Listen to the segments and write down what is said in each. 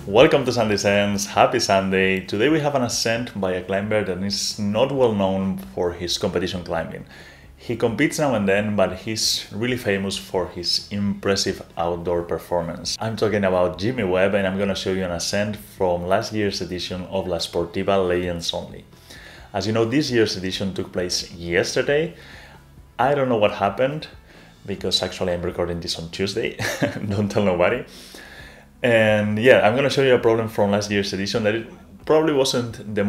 Welcome to Sunday Sense. Happy Sunday. Today we have an ascent by a climber that is not well known for his competition climbing. He competes now and then, but he's really famous for his impressive outdoor performance. I'm talking about Jimmy Webb, and I'm going to show you an ascent from last year's edition of La Sportiva Legends Only. As you know, this year's edition took place yesterday. I don't know what happened, because actually I'm recording this on Tuesday. Don't tell nobody. And yeah, I'm going to show you a problem from last year's edition that it probably wasn't the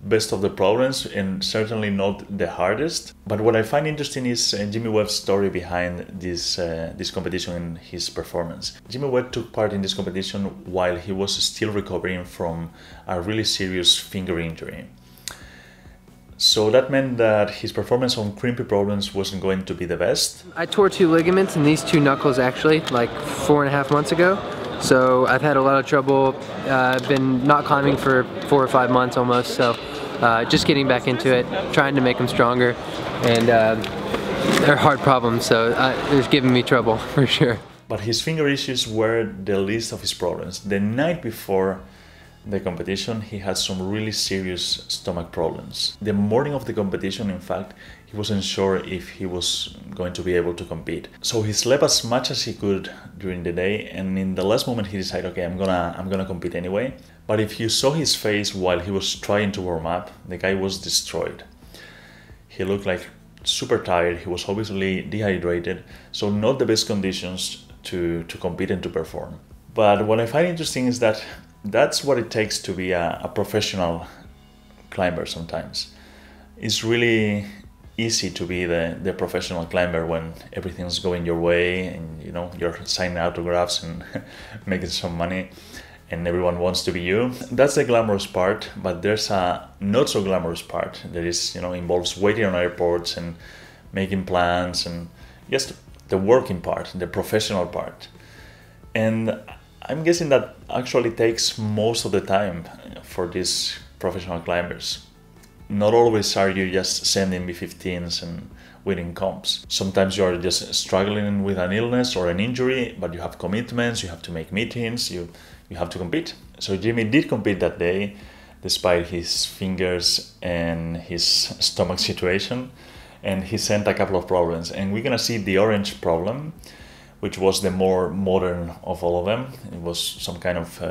best of the problems and certainly not the hardest. But what I find interesting is Jimmy Webb's story behind this competition and his performance. Jimmy Webb took part in this competition while he was still recovering from a really serious finger injury. So that meant that his performance on crimpy problems wasn't going to be the best. I tore 2 ligaments in these 2 knuckles actually, like 4.5 months ago. So I've had a lot of trouble. I've been not climbing for 4 or 5 months almost, so just getting back into it, trying to make them stronger, and they're hard problems, so it's giving me trouble for sure. But his finger issues were the least of his problems. The night before the competition, he had some really serious stomach problems. The morning of the competition, in fact, he wasn't sure if he was going to be able to compete. So he slept as much as he could during the day, and in the last moment he decided, okay, I'm gonna compete anyway. But if you saw his face while he was trying to warm up, the guy was destroyed. He looked like super tired. He was obviously dehydrated, so not the best conditions to compete and to perform. But what I find interesting is that that's what it takes to be a professional climber sometimes. It's really easy to be the professional climber when everything's going your way and you know you're signing autographs and making some money and everyone wants to be you. That's the glamorous part, but there's a not so glamorous part that is, you know, involves waiting on airports and making plans and just the working part, the professional part. And I'm guessing that actually takes most of the time for these professional climbers. Not always are you just sending B15s and winning comps. Sometimes you are just struggling with an illness or an injury, but you have commitments, you have to make meetings, you have to compete. So Jimmy did compete that day, despite his fingers and his stomach situation, and he sent a couple of problems. And we're gonna see the orange problem, which was the more modern of all of them. It was some kind of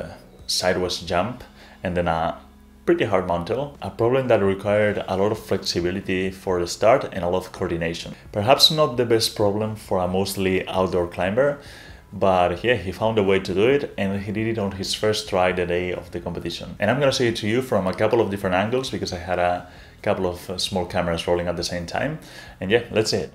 sideways jump and then a pretty hard mantle. A problem that required a lot of flexibility for the start and a lot of coordination. Perhaps not the best problem for a mostly outdoor climber, but yeah, he found a way to do it, and he did it on his first try the day of the competition. And I'm gonna show it to you from a couple of different angles because I had a couple of small cameras rolling at the same time. And yeah, let's see it.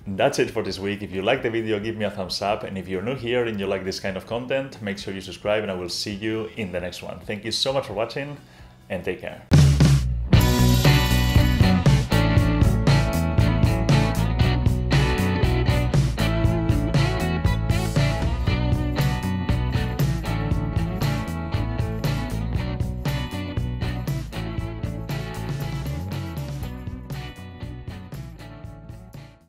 That's it for this week. If you like the video, give me a thumbs up. And if you're new here and you like this kind of content, make sure you subscribe, and I will see you in the next one. Thank you so much for watching and take care.